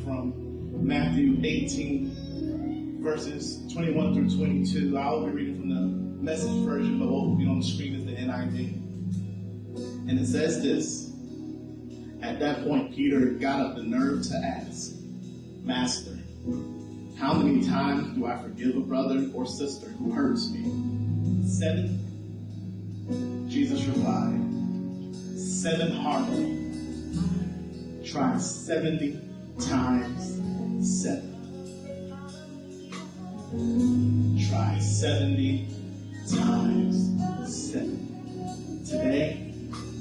from Matthew 18, verses 21 through 22. I'll be reading from the Message version, but what will be on the screen is the NIV. And it says this: At that point, Peter got up the nerve to ask, "Master, how many times do I forgive a brother or sister who hurts me? 7? Jesus replied, 7 hardly. Try 70 times 7. Try 70 times 7. Today,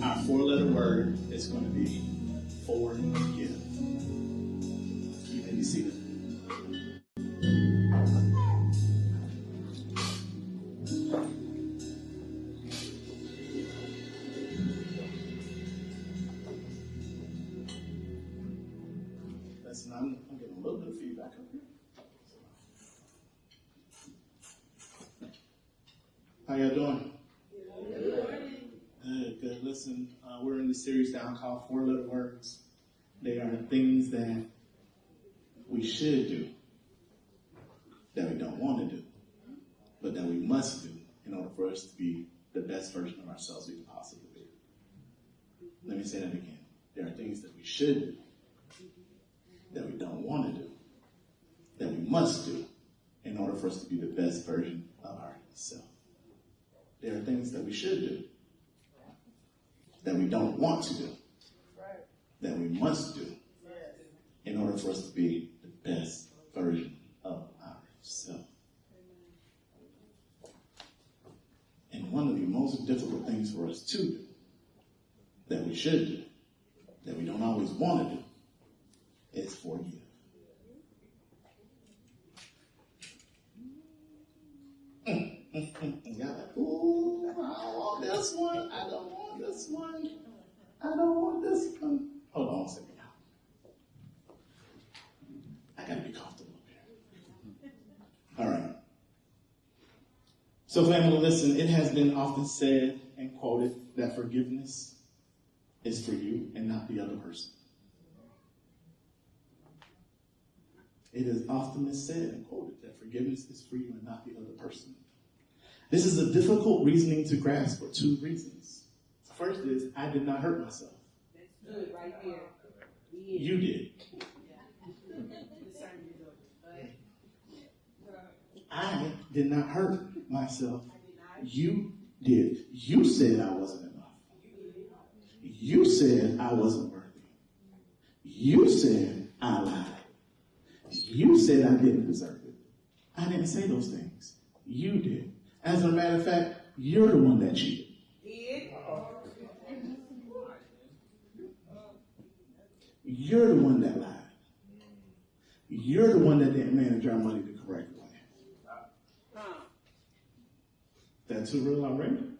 our 4-letter word is going to be forgive. You may be seated. Listen, I'm getting a little bit of feedback up here. How y'all doing? Good. Listen, we're in the series down called 4-letter words. They are things that we should do, that we don't want to do, but that we must do in order for us to be the best version of ourselves we can possibly be. Let me say that again. There are things that we should do, that we don't want to do, that we must do in order for us to be the best version of ourselves. There are things that we should do, that we don't want to do, that we must do in order for us to be the best version of ourselves. And one of the most difficult things for us to do, that we should do, that we don't always want to do, is forgive. Y'all like, ooh, I don't want this one. I don't want this one. I don't want this one. Hold on a second, y'all. I gotta be comfortable up here. All right. So, family, listen, it has been often said and quoted that forgiveness is for you and not the other person. It is often been said and quoted that forgiveness is for you and not the other person. This is a difficult reasoning to grasp for 2 reasons. First is, I did not hurt myself. That's good right there. You did. I did not hurt myself. You did. You said I wasn't enough. You said I wasn't worthy. You said I lied. You said I didn't deserve it. I didn't say those things. You did. As a matter of fact, you're the one that cheated. You're the one that lied. You're the one that didn't manage our money the correct way. That's too real already.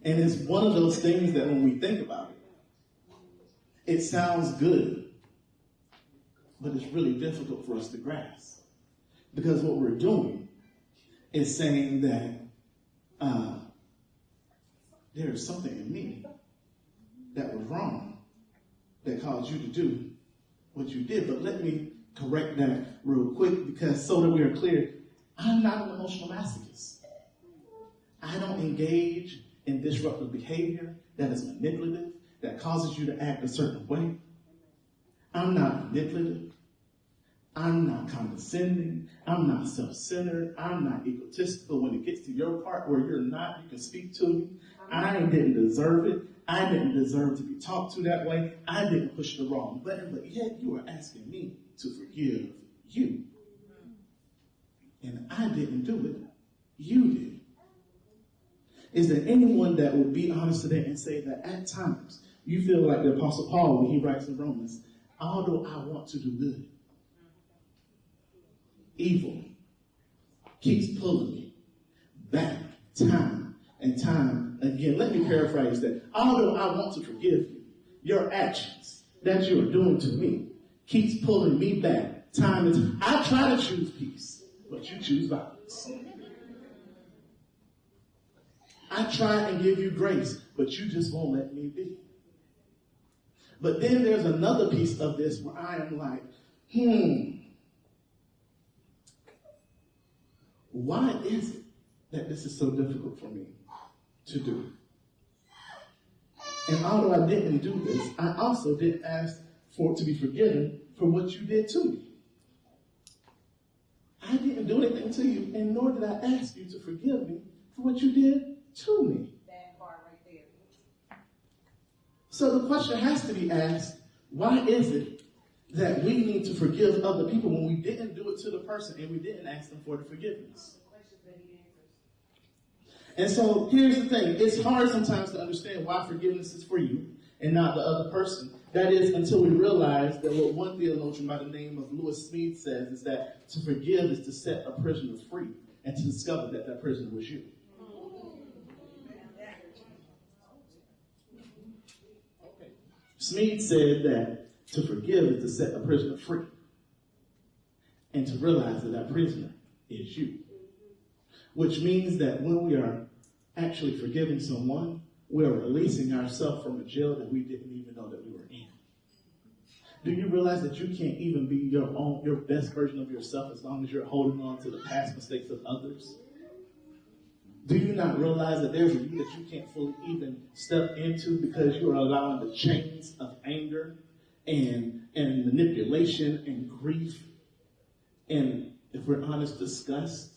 And it's one of those things that when we think about it, it sounds good, but it's really difficult for us to grasp. Because what we're doing is saying that there is something in me that was wrong that caused you to do what you did. But let me correct that real quick, because so that we are clear, I'm not an emotional masochist. I don't engage in disruptive behavior that is manipulative, that causes you to act a certain way. I'm not manipulative. I'm not condescending. I'm not self-centered. I'm not egotistical. When it gets to your part where you're not, you can speak to me. I didn't deserve it. I didn't deserve to be talked to that way. I didn't push the wrong button, but yet you are asking me to forgive you. And I didn't do it. You did. Is there anyone that would be honest today and say that at times you feel like the Apostle Paul when he writes in Romans, although I want to do good, evil keeps pulling me back time and time again? Let me paraphrase that. Although I want to forgive you, your actions that you are doing to me keeps pulling me back time and time. I try to choose peace, but you choose violence. I try and give you grace, but you just won't let me be. But then there's another piece of this where I am like, why is it that this is so difficult for me to do? And although I didn't do this, I also didn't ask for it to be forgiven for what you did to me. I didn't do anything to you, and nor did I ask you to forgive me for what you did to me. That part right there. So the question has to be asked, why is it that we need to forgive other people when we didn't do it to the person and we didn't ask them for the forgiveness? And so here's the thing. It's hard sometimes to understand why forgiveness is for you and not the other person. That is until we realize that what one theologian by the name of Lewis Smead says is that to forgive is to set a prisoner free and to discover that that prisoner was you. Smead said that to forgive is to set a prisoner free and to realize that that prisoner is you. Which means that when we are actually forgiving someone, we are releasing ourselves from a jail that we didn't even know that we were in. Do you realize that you can't even be your best version of yourself as long as you're holding on to the past mistakes of others? Do you not realize that there's a you that you can't fully even step into because you are allowing the chains of anger and manipulation and grief and, if we're honest, disgust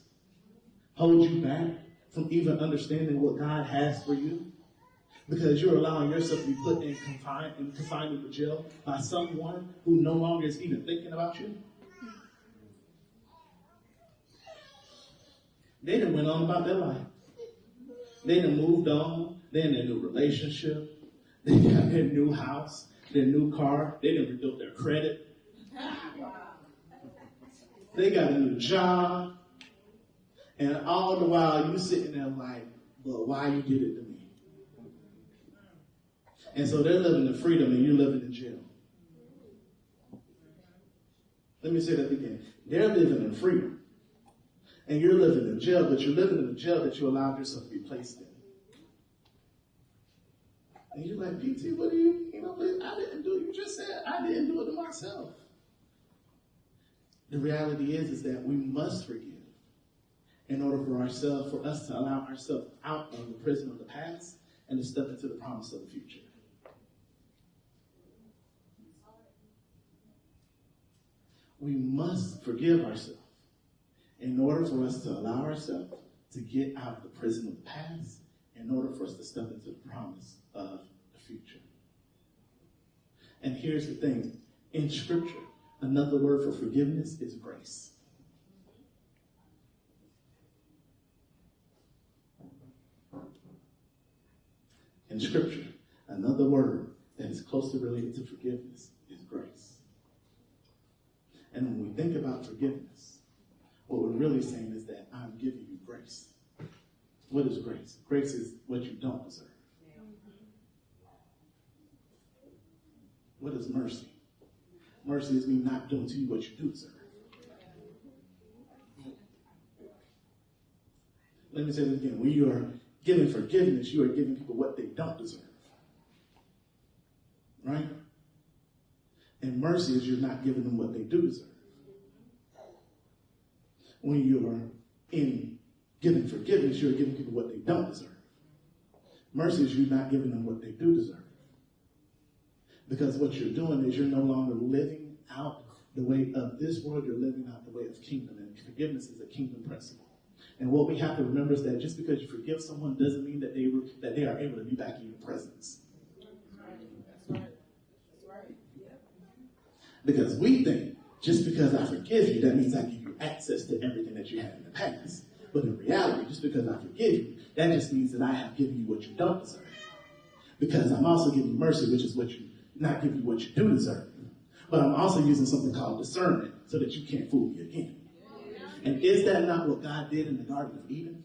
hold you back from even understanding what God has for you? Because you're allowing yourself to be put in confined in the jail by someone who no longer is even thinking about you? They done went on about their life. They done moved on. They're in their new relationship. They got their new house, their new car. They done rebuilt their credit. They got a new job. And all the while you sitting there like, but why you did it to me? And so they're living in freedom and you're living in jail. Let me say that again. They're living in freedom. And you're living in jail, but you're living in the jail that you allowed yourself to be placed in. And you're like, PT, what do you I didn't do it. You just said I didn't do it to myself. The reality is that we must forgive in order for us to allow ourselves out of the prison of the past and to step into the promise of the future. We must forgive ourselves in order for us to allow ourselves to get out of the prison of the past, in order for us to step into the promise of the future. And here's the thing. In Scripture, another word for forgiveness is grace. In Scripture, another word that is closely related to forgiveness is grace. And when we think about forgiveness, what we're really saying is that I'm giving you grace. What is grace? Grace is what you don't deserve. What is mercy? Mercy is me not doing to you what you do deserve. Let me say this again. When you are giving forgiveness, you are giving people what they don't deserve. Right? And mercy is you're not giving them what they do deserve. When you are in giving forgiveness, you're giving people what they don't deserve. Mercy is you not giving them what they do deserve. Because what you're doing is you're no longer living out the way of this world, you're living out the way of kingdom. And forgiveness is a kingdom principle. And what we have to remember is that just because you forgive someone doesn't mean that they are able to be back in your presence. That's right. Because we think just because I forgive you, that means I give you access to everything that you had in the past. But in reality, just because I forgive you, that just means that I have given you what you don't deserve. Because I'm also giving you mercy, which is not giving you what you do deserve. But I'm also using something called discernment so that you can't fool me again. And is that not what God did in the Garden of Eden?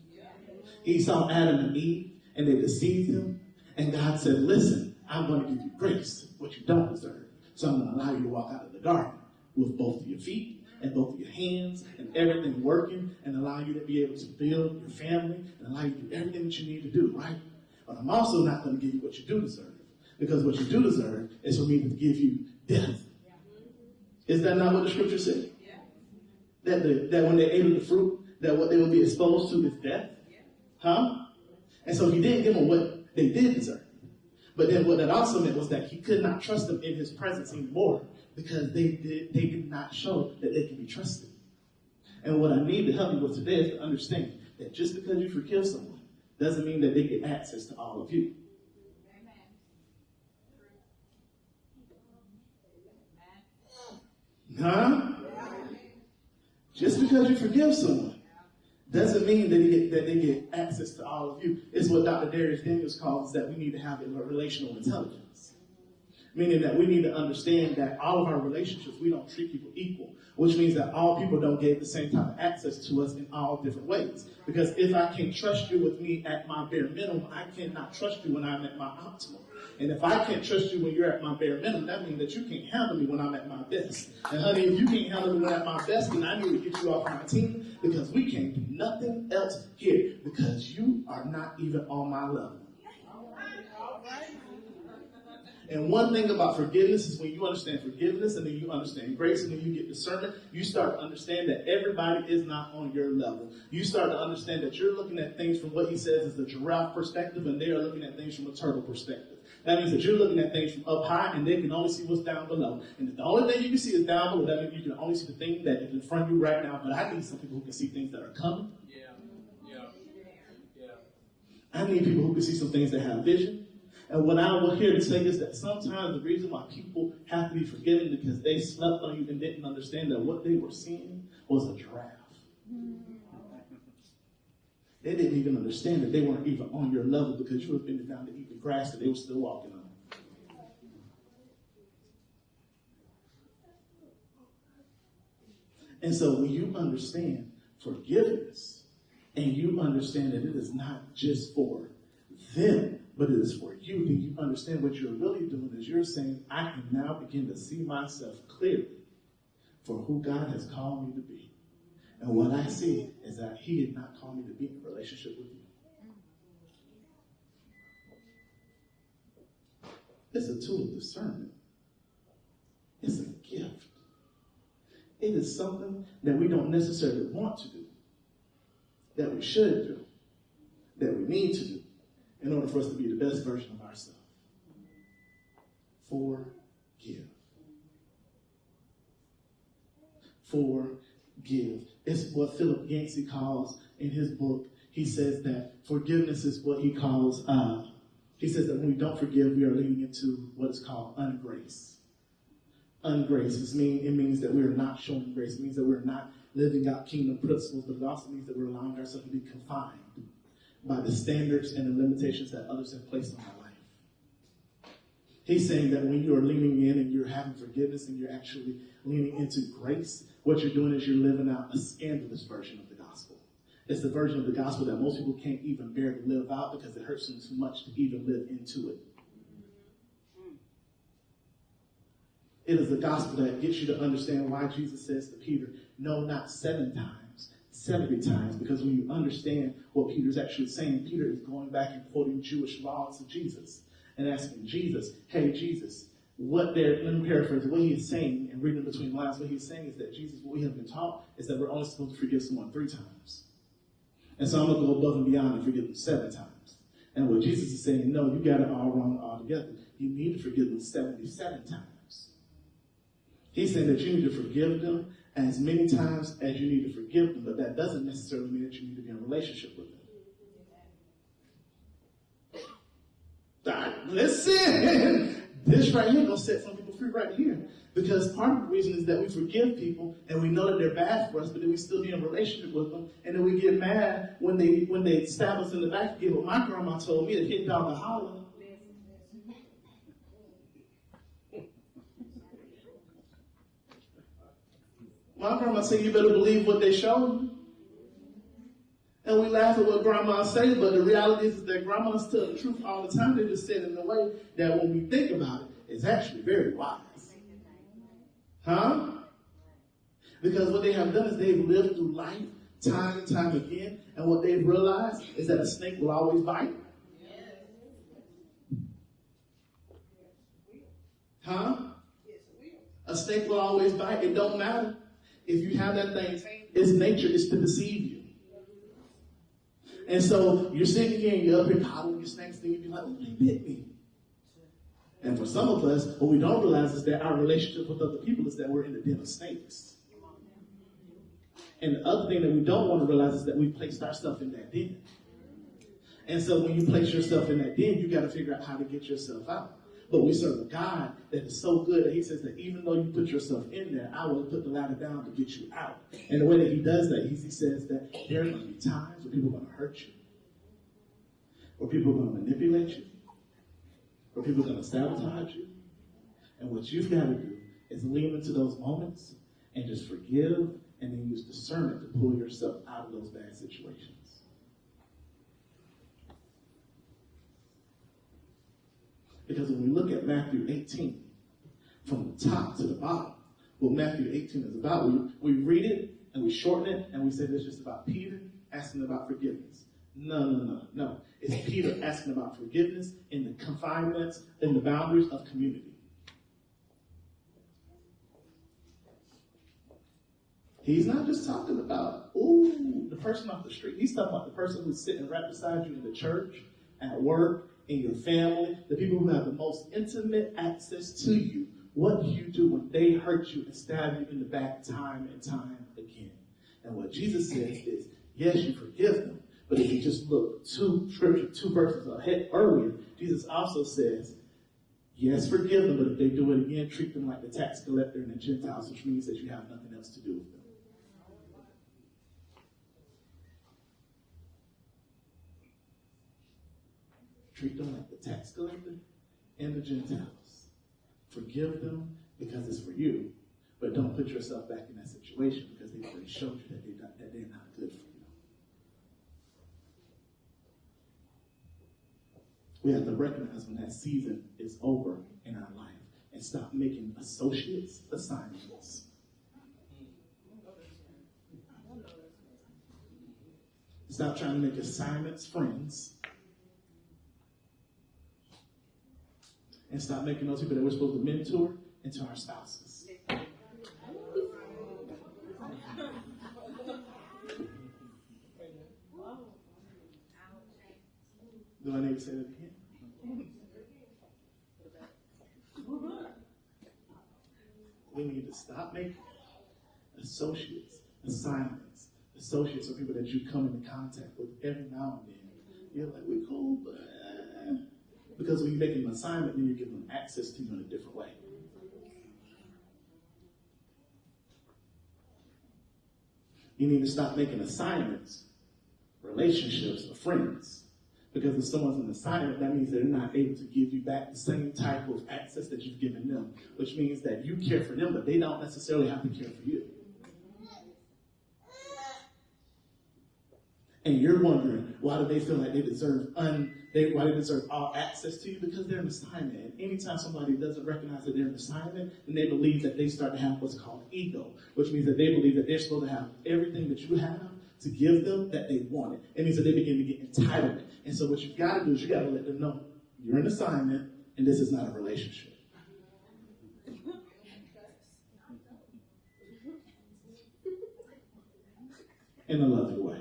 He saw Adam and Eve, and they deceived him. And God said, listen, I'm going to give you grace, what you don't deserve. So I'm going to allow you to walk out of the garden with both of your feet and both of your hands and everything working, and allow you to be able to build your family and allow you to do everything that you need to do, right? But I'm also not going to give you what you do deserve. Because what you do deserve is for me to give you death. Is that not what the scripture said? That when they ate of the fruit, that what they would be exposed to is death? Huh? And so he didn't give them what they did deserve. But then what that also meant was that he could not trust them in his presence anymore because they did not show that they can be trusted. And what I need to help you with today is to understand that just because you forgive someone doesn't mean that they get access to all of you. Huh? Just because you forgive someone doesn't mean that they get access to all of you. It's what Dr. Darius Daniels calls that we need to have a relational intelligence. Meaning that we need to understand that all of our relationships, we don't treat people equal, which means that all people don't get the same type of access to us in all different ways. Because if I can't trust you with me at my bare minimum, I cannot trust you when I'm at my optimum. And if I can't trust you when you're at my bare minimum, that means that you can't handle me when I'm at my best. And honey, if you can't handle me when I'm at my best, then I need to get you off my team because we can't do nothing else here because you are not even on my level. And one thing about forgiveness is when you understand forgiveness and then you understand grace and then you get discernment, you start to understand that everybody is not on your level. You start to understand that you're looking at things from what he says is the giraffe perspective and they are looking at things from a turtle perspective. That means that you're looking at things from up high and they can only see what's down below. And if the only thing you can see is down below, that means you can only see the thing that is in front of you right now. But I need some people who can see things that are coming. I need people who can see some things that have vision. And what I will hear to say is that sometimes the reason why people have to be forgiven because they slept on you and didn't understand that what they were seeing was a giraffe. They didn't even understand that they weren't even on your level because you were bending down to eat the grass that they were still walking on. And so when you understand forgiveness and you understand that it is not just for them, but it is for you, then you understand what you're really doing is you're saying, I can now begin to see myself clearly for who God has called me to be. And what I see is that he did not call me to be in a relationship with you. It's a tool of discernment. It's a gift. It is something that we don't necessarily want to do, that we should do, that we need to do in order for us to be the best version of ourselves. Forgive. Forgive. It's what Philip Yancey calls in his book. He says that forgiveness is what he calls, he says that when we don't forgive, we are leaning into what is called ungrace. Ungrace. It means that we are not showing grace. It means that we're not living out kingdom principles, but it also means that we're allowing ourselves to be confined by the standards and the limitations that others have placed on our life. He's saying that when you are leaning in and you're having forgiveness and you're actually leaning into grace, what you're doing is you're living out a scandalous version of the gospel. It's the version of the gospel that most people can't even bear to live out because it hurts them too much to even live into it. It is the gospel that gets you to understand why Jesus says to Peter, no, not 7 times, 70 times, because when you understand what Peter's actually saying, Peter is going back and quoting Jewish laws to Jesus and asking Jesus, hey, Jesus, let me paraphrase what he is saying and reading between lines. What he's saying is that Jesus, what we have been taught is that we're only supposed to forgive someone 3 times. And so I'm going to go above and beyond and forgive them 7 times. And what Jesus is saying, no, you got it all wrong altogether. You need to forgive them 77 times. He's saying that you need to forgive them as many times as you need to forgive them, but that doesn't necessarily mean that you need to be in a relationship with them. Listen, this right here is going to set some people free right here. Because part of the reason is that we forgive people and we know that they're bad for us, but then we still be in a relationship with them, and then we get mad when they stab us in the back again. But my grandma told me to hit dog a holler. My grandma said, you better believe what they show you. And we laugh at what grandma say, but the reality is that grandmas tell the truth all the time. They just say it in a way that when we think about it, it's actually very wise. Huh? Because what they have done is they've lived through life time and time again, and what they've realized is that a snake will always bite. Huh? Yes, it will. A snake will always bite. It don't matter. If you have that thing, its nature is to deceive you. And so you're sitting here and you're up here coddling your snakes, and you be like, oh, they bit me. And for some of us, what we don't realize is that our relationship with other people is that we're in the den of snakes. And the other thing that we don't want to realize is that we've placed ourselves in that den. And so when you place yourself in that den, you got to figure out how to get yourself out. But we serve a God that is so good that he says that even though you put yourself in there, I will put the ladder down to get you out. And the way that he does that, he says that there are going to be times where people are going to hurt you, where people are going to manipulate you, where people are going to sabotage you. And what you've got to do is lean into those moments and just forgive and then use discernment to pull yourself out of those bad situations. Because when we look at Matthew 18, from the top to the bottom, what Matthew 18 is about, we read it and we shorten it and we say it's just about Peter asking about forgiveness. No. It's Peter asking about forgiveness in the confinements, in the boundaries of community. He's not just talking about, the person off the street. He's talking about the person who's sitting right beside you in the church, at work, in your family, the people who have the most intimate access to you. What do you do when they hurt you and stab you in the back time and time again? And what Jesus says is, yes, you forgive them. But if you just look two verses ahead earlier, Jesus also says, yes, forgive them, but if they do it again, treat them like the tax collector and the Gentiles, which means that you have nothing else to do with them. Treat them like the tax collector and the Gentiles. Forgive them because it's for you, but don't put yourself back in that situation because they've already showed you that they're not good for you. We have to recognize when that season is over in our life and stop making associates assignments. Stop trying to make assignments friends. And stop making those people that we're supposed to mentor into our spouses. Do I need to say that again? We need to stop making associates, assignments. Associates are people that you come into contact with every now and then. You're like, we're cool, but... Because when you make an assignment, then you're giving them access to you in a different way. You need to stop making assignments, relationships, or friends. Because if someone's an assignment, that means they're not able to give you back the same type of access that you've given them. Which means that you care for them, but they don't necessarily have to care for you. And you're wondering, why do they feel like they deserve why they deserve all access to you? Because they're an assignment. And anytime somebody doesn't recognize that they're an assignment, then they believe that they start to have what's called ego, which means that they believe that they're supposed to have everything that you have to give them that they wanted. It means that they begin to get entitlement. And so what you've got to do is you got to let them know you're an assignment and this is not a relationship. In a loving way.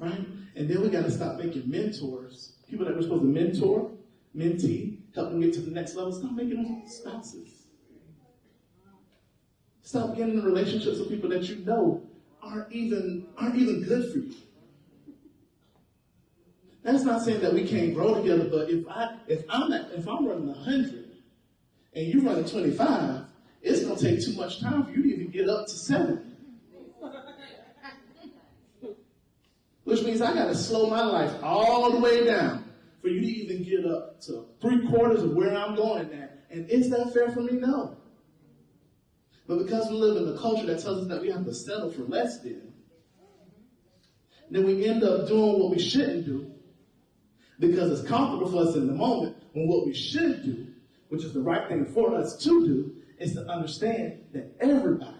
Right? And then we got to stop making mentors, people that we're supposed to mentor, mentee, help them get to the next level. Stop making them spouses. Stop getting in relationships with people that you know aren't even good for you. That's not saying that we can't grow together, but if I'm running 100 and you're running 25, it's going to take too much time for you to even get up to 70. Which means I got to slow my life all the way down for you to even get up to 3/4 of where I'm going at. And is that fair for me? No. But because we live in a culture that tells us that we have to settle for less than, then we end up doing what we shouldn't do because it's comfortable for us in the moment, when what we should do, which is the right thing for us to do, is to understand that everybody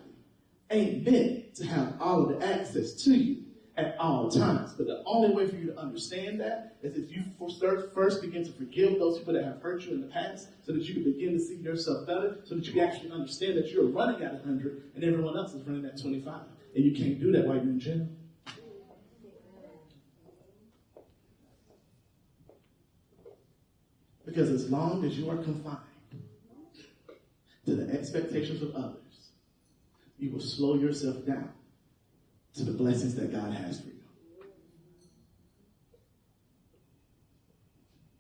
ain't meant to have all of the access to you at all times. But the only way for you to understand that is if you first begin to forgive those people that have hurt you in the past, so that you can begin to see yourself better, so that you can actually understand that you're running at 100 and everyone else is running at 25. And you can't do that while you're in jail. Because as long as you are confined to the expectations of others, you will slow yourself down to the blessings that God has for you.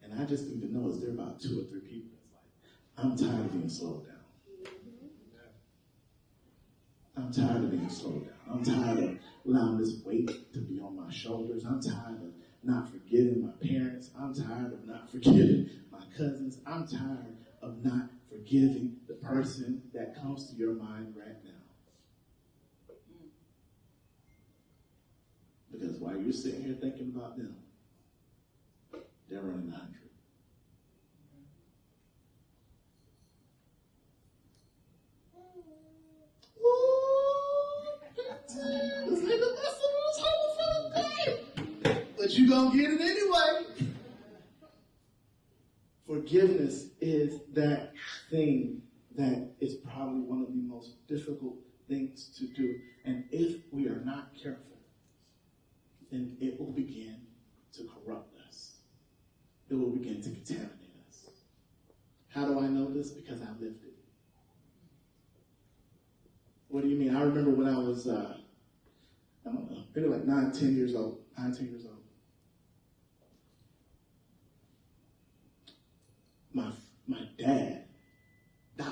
And I just need to know, is there about 2 or 3 people that's like, I'm tired of being slowed down. I'm tired of being slowed down. I'm tired of allowing this weight to be on my shoulders. I'm tired of not forgiving my parents. I'm tired of not forgiving my cousins. I'm tired of not forgiving the person that comes to your mind right now. Because while you're sitting here thinking about them, they're running 100. But you're going to get it anyway. Forgiveness is that thing that is probably one of the most difficult things to do. And if we are not careful, then it will begin to corrupt us. It will begin to contaminate us. How do I know this? Because I lived it. What do you mean? I remember when I was, I don't know, maybe like 9, 10 years old. My dad died.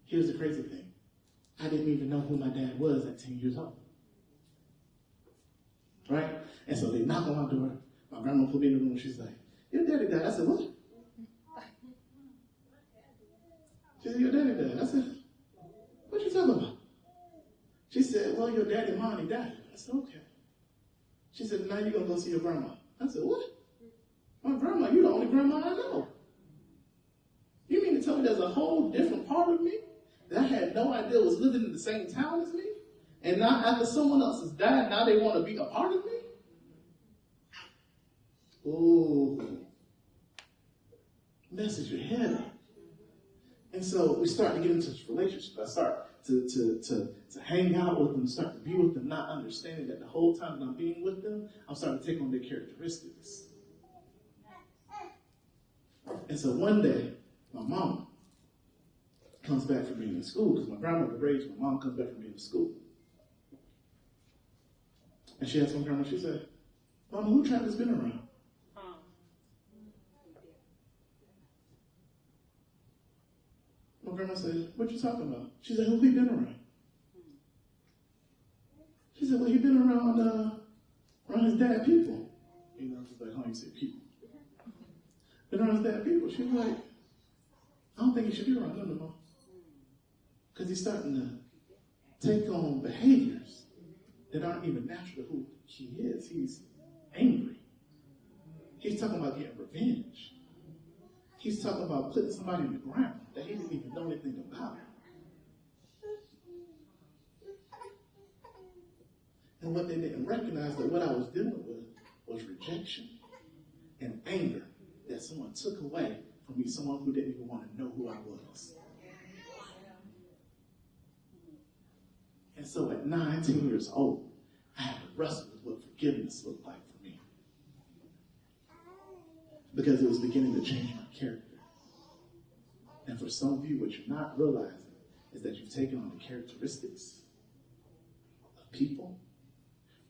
Here's the crazy thing. I didn't even know who my dad was at 10 years old. Right? And so they knock on my door. My grandma put me in the room. She's like, your daddy died. I said, what? She said, your daddy died. I said, what you talking about? She said, well, your daddy and mommy died. I said, okay. She said, now you're going to go see your grandma. I said, what? My grandma, you're the only grandma I know. You mean to tell me there's a whole different part of me that I had no idea was living in the same town as me? And now after someone else has died, now they want to be a part of me? Oh, messes your head up. And so we start to get into this relationship. I start to hang out with them, start to be with them, not understanding that the whole time that I'm being with them, I'm starting to take on their characteristics. And so one day, my mom comes back from being in school, because my grandmother raised my mom comes back from being in school. And she asked my grandma, she said, Mama, who Travis been around? My grandma said, what you talking about? She said, who he been around? She said, well, he been around his dad people. You know, she's like, how do you say people? Been around his dad people. She was like, I don't think he should be around them no more. Because he's starting to take on behaviors that aren't even natural to who he is. He's angry. He's talking about getting revenge. He's talking about putting somebody in the ground that he didn't even know anything about. And what they didn't recognize, that what I was dealing with was rejection and anger that someone took away from me, someone who didn't even want to know who I was. And so at 19 years old, I had to wrestle with what forgiveness looked like for me. Because it was beginning to change my character. And for some of you, what you're not realizing is that you've taken on the characteristics of people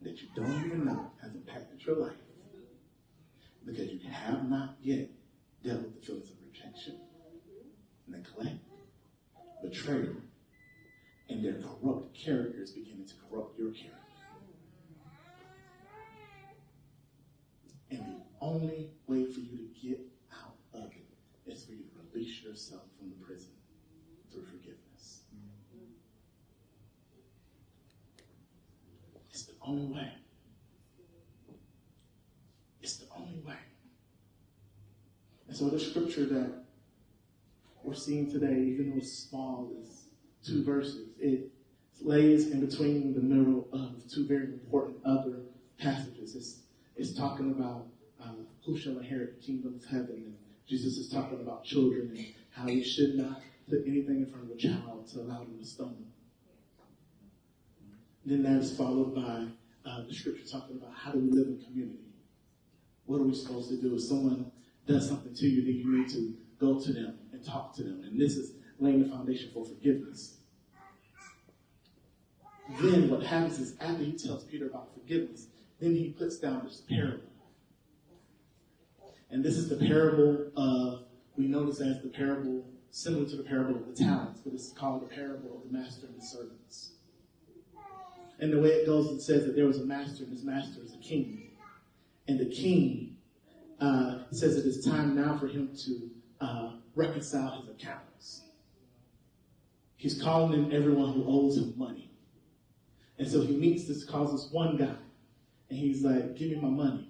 that you don't even know has impacted your life. Because you have not yet dealt with the feelings of rejection, neglect, betrayal, and their corrupt characters beginning to corrupt your character. And the only way for you to get out of it is for you to release yourself from the prison through forgiveness. It's the only way. It's the only way. And so the scripture that we're seeing today, even though it's small, is 2 verses. It's lays in between the middle of two very important other passages. It's talking about who shall inherit the kingdom of heaven, and Jesus is talking about children and how we should not put anything in front of a child to allow them to stumble. Then that's followed by the scripture talking about how do we live in community. What are we supposed to do? If someone does something to you, then you need to go to them and talk to them. And this is laying the foundation for forgiveness. Then what happens is after he tells Peter about forgiveness, then he puts down this parable. And this is the parable of, we know this as the parable, similar to the parable of the talents, but it's called the parable of the master and the servants. And the way it goes, it says that there was a master, and his master is a king. And the king says that it's time now for him to reconcile his accounts. He's calling in everyone who owes him money. And so he calls this one guy, and he's like, give me my money.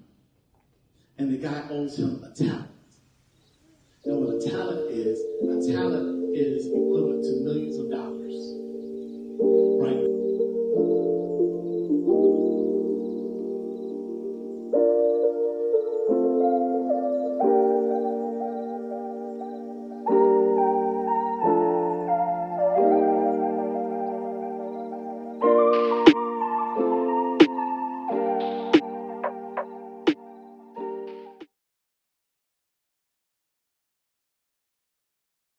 And the guy owes him a talent. Now what a talent is equivalent to millions of dollars.